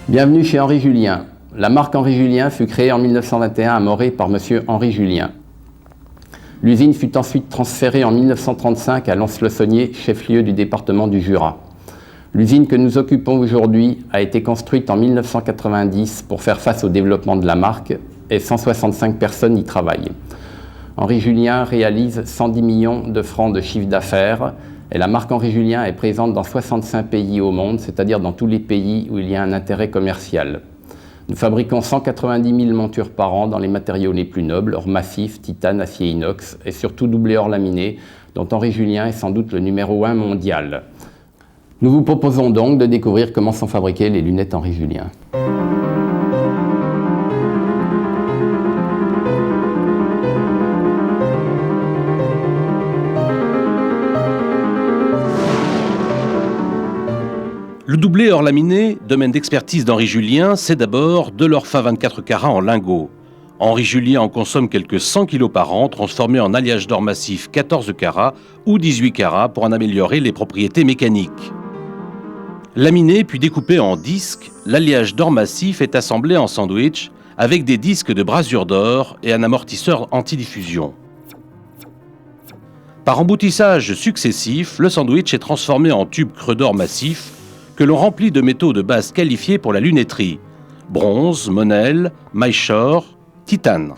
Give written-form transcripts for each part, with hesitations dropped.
Bienvenue chez Henri Julien. La marque Henri Julien fut créée en 1921 à Morée par monsieur Henri Julien. L'usine fut ensuite transférée en 1935 à Lons-le-Saunier, chef-lieu du département du Jura. L'usine que nous occupons aujourd'hui a été construite en 1990 pour faire face au développement de la marque et 165 personnes y travaillent. Henri Julien réalise 110 millions de francs de chiffre d'affaires et la marque Henri Julien est présente dans 65 pays au monde, c'est-à-dire dans tous les pays où il y a un intérêt commercial. Nous fabriquons 190 000 montures par an dans les matériaux les plus nobles, or massif, titane, acier inox et surtout doublé or laminé, dont Henri Julien est sans doute le numéro 1 mondial. Nous vous proposons donc de découvrir comment sont fabriquées les lunettes Henri Julien. Le doublé or laminé, domaine d'expertise d'Henri Julien, c'est d'abord de l'or fin 24 carats en lingots. Henri Julien en consomme quelques 100 kg par an, transformé en alliage d'or massif 14 carats ou 18 carats pour en améliorer les propriétés mécaniques. Laminé puis découpé en disques, l'alliage d'or massif est assemblé en sandwich avec des disques de brasure d'or et un amortisseur antidiffusion. Par emboutissage successif, le sandwich est transformé en tube creux d'or massif que l'on remplit de métaux de base qualifiés pour la lunetterie: bronze, monel, maillechort, titane.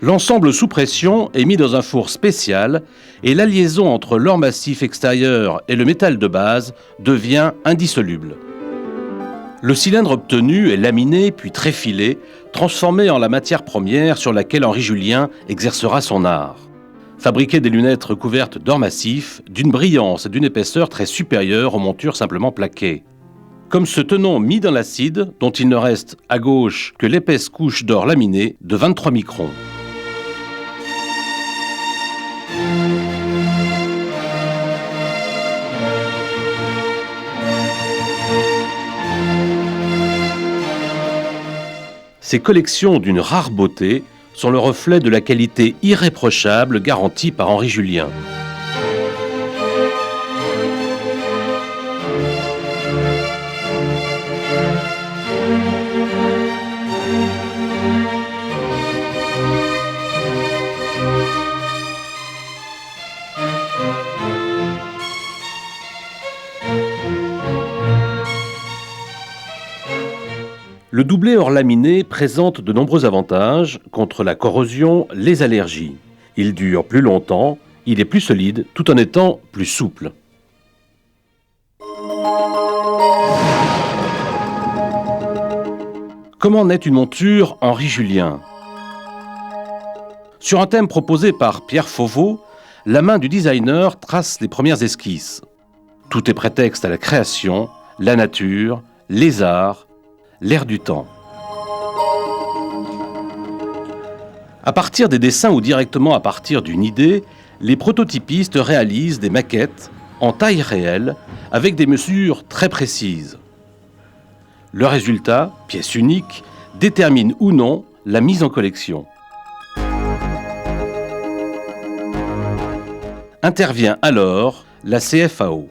L'ensemble sous pression est mis dans un four spécial et la liaison entre l'or massif extérieur et le métal de base devient indissoluble. Le cylindre obtenu est laminé puis tréfilé, transformé en la matière première sur laquelle Henri Julien exercera son art. Fabriquer des lunettes recouvertes d'or massif, d'une brillance et d'une épaisseur très supérieures aux montures simplement plaquées. Comme ce tenon mis dans l'acide, dont il ne reste à gauche que l'épaisse couche d'or laminé de 23 microns. Ces collections d'une rare beauté sont le reflet de la qualité irréprochable garantie par Henri Julien. Le doublé or laminé présente de nombreux avantages contre la corrosion, les allergies. Il dure plus longtemps, il est plus solide tout en étant plus souple. Comment naît une monture Henri Julien? Sur un thème proposé par Pierre Fauveau, la main du designer trace les premières esquisses. Tout est prétexte à la création, la nature, les arts, l'air du temps. À partir des dessins ou directement à partir d'une idée, les prototypistes réalisent des maquettes en taille réelle avec des mesures très précises. Le résultat, pièce unique, détermine ou non la mise en collection. Intervient alors la CFAO.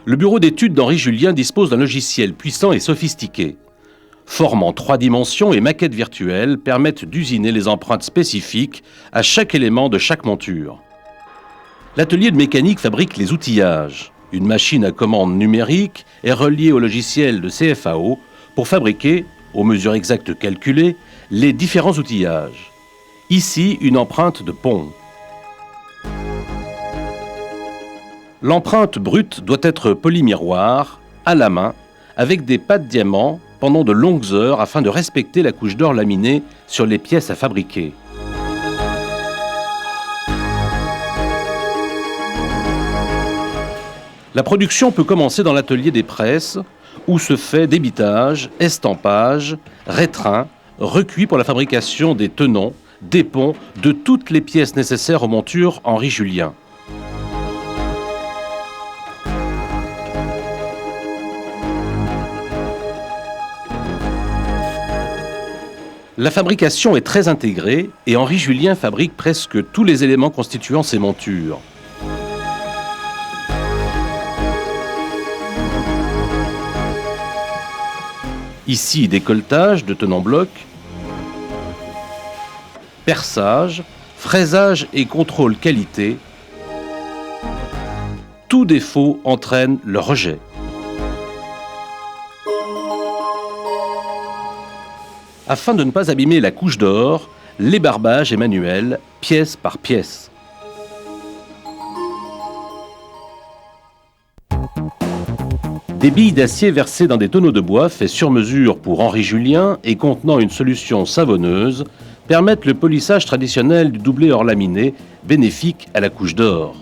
Le bureau d'études d'Henri Julien dispose d'un logiciel puissant et sophistiqué. Formes en 3 dimensions et maquettes virtuelles permettent d'usiner les empreintes spécifiques à chaque élément de chaque monture. L'atelier de mécanique fabrique les outillages. Une machine à commande numérique est reliée au logiciel de CFAO pour fabriquer, aux mesures exactes calculées, les différents outillages. Ici, une empreinte de pont. L'empreinte brute doit être polymiroir, à la main, avec des pâtes diamants pendant de longues heures afin de respecter la couche d'or laminée sur les pièces à fabriquer. La production peut commencer dans l'atelier des presses, où se fait débitage, estampage, rétrain, recuit pour la fabrication des tenons, des ponts, de toutes les pièces nécessaires aux montures Henri Julien. La fabrication est très intégrée et Henri Julien fabrique presque tous les éléments constituant ses montures. Ici, décolletage de tenant bloc, perçage, fraisage et contrôle qualité. Tout défaut entraîne le rejet. Afin de ne pas abîmer la couche d'or, l'ébarbage est manuel, pièce par pièce. Des billes d'acier versées dans des tonneaux de bois faits sur mesure pour Henri Julien et contenant une solution savonneuse permettent le polissage traditionnel du doublé or laminé, bénéfique à la couche d'or.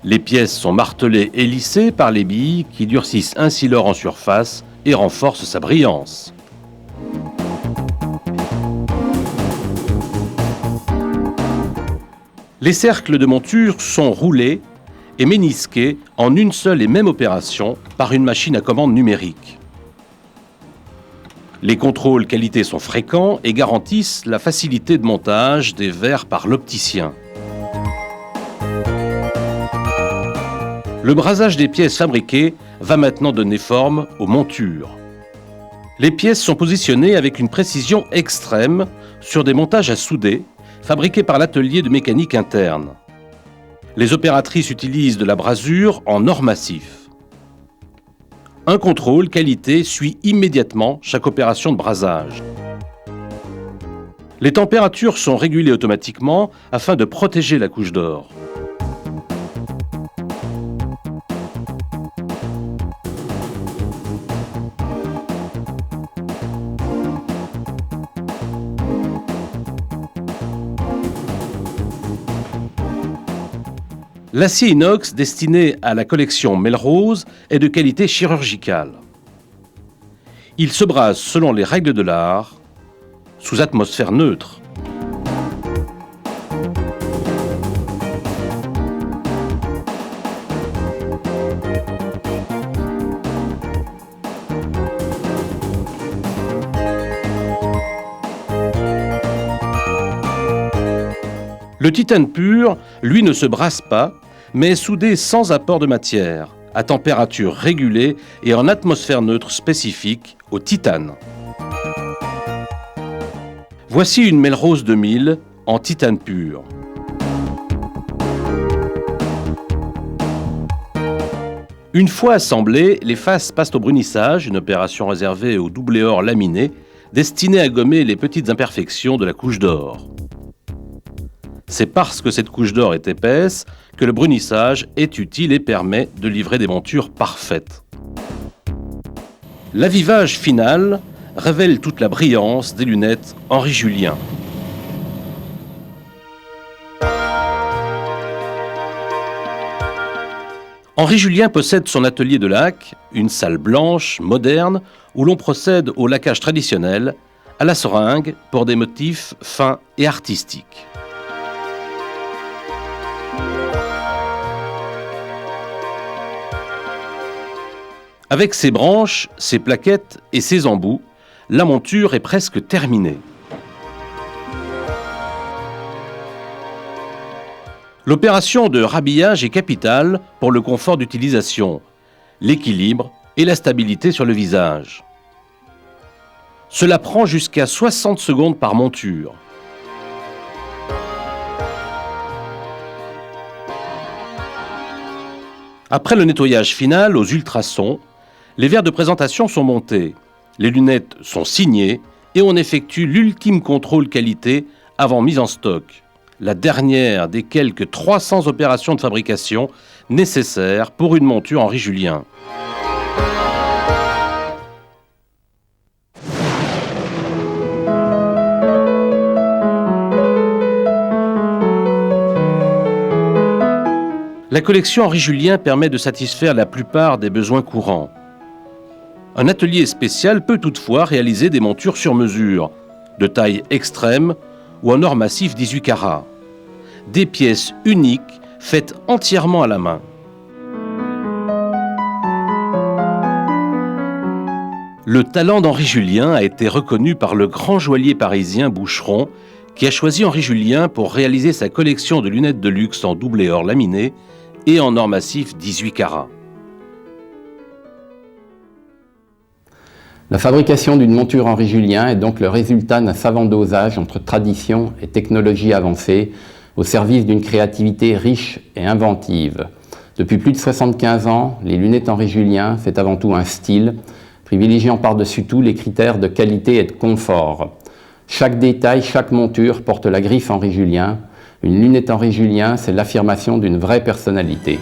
Les pièces sont martelées et lissées par les billes qui durcissent ainsi l'or en surface et renforcent sa brillance. Les cercles de monture sont roulés et ménisqués en une seule et même opération par une machine à commande numérique. Les contrôles qualité sont fréquents et garantissent la facilité de montage des verres par l'opticien. Le brasage des pièces fabriquées va maintenant donner forme aux montures. Les pièces sont positionnées avec une précision extrême sur des montages à souder fabriqués par l'atelier de mécanique interne. Les opératrices utilisent de la brasure en or massif. Un contrôle qualité suit immédiatement chaque opération de brasage. Les températures sont régulées automatiquement afin de protéger la couche d'or. L'acier inox destiné à la collection Melrose est de qualité chirurgicale. Il se brase selon les règles de l'art, sous atmosphère neutre. Le titane pur, lui, ne se brasse pas, mais est soudé sans apport de matière, à température régulée et en atmosphère neutre spécifique au titane. Voici une Melrose 2000 en titane pur. Une fois assemblées, les faces passent au brunissage, une opération réservée au doublé or laminé, destinée à gommer les petites imperfections de la couche d'or. C'est parce que cette couche d'or est épaisse que le brunissage est utile et permet de livrer des montures parfaites. L'avivage final révèle toute la brillance des lunettes Henri Julien. Henri Julien possède son atelier de lac, une salle blanche, moderne, où l'on procède au laquage traditionnel, à la seringue, pour des motifs fins et artistiques. Avec ses branches, ses plaquettes et ses embouts, la monture est presque terminée. L'opération de rhabillage est capitale pour le confort d'utilisation, l'équilibre et la stabilité sur le visage. Cela prend jusqu'à 60 secondes par monture. Après le nettoyage final aux ultrasons, les verres de présentation sont montés, les lunettes sont signées et on effectue l'ultime contrôle qualité avant mise en stock, la dernière des quelques 300 opérations de fabrication nécessaires pour une monture Henri Julien. La collection Henri Julien permet de satisfaire la plupart des besoins courants. Un atelier spécial peut toutefois réaliser des montures sur mesure, de taille extrême ou en or massif 18 carats. Des pièces uniques faites entièrement à la main. Le talent d'Henri Julien a été reconnu par le grand joaillier parisien Boucheron, qui a choisi Henri Julien pour réaliser sa collection de lunettes de luxe en doublé or laminé et en or massif 18 carats. La fabrication d'une monture Henri Julien est donc le résultat d'un savant dosage entre tradition et technologie avancée au service d'une créativité riche et inventive. Depuis plus de 75 ans, les lunettes Henri Julien, c'est avant tout un style, privilégiant par-dessus tout les critères de qualité et de confort. Chaque détail, chaque monture porte la griffe Henri Julien. Une lunette Henri Julien, c'est l'affirmation d'une vraie personnalité.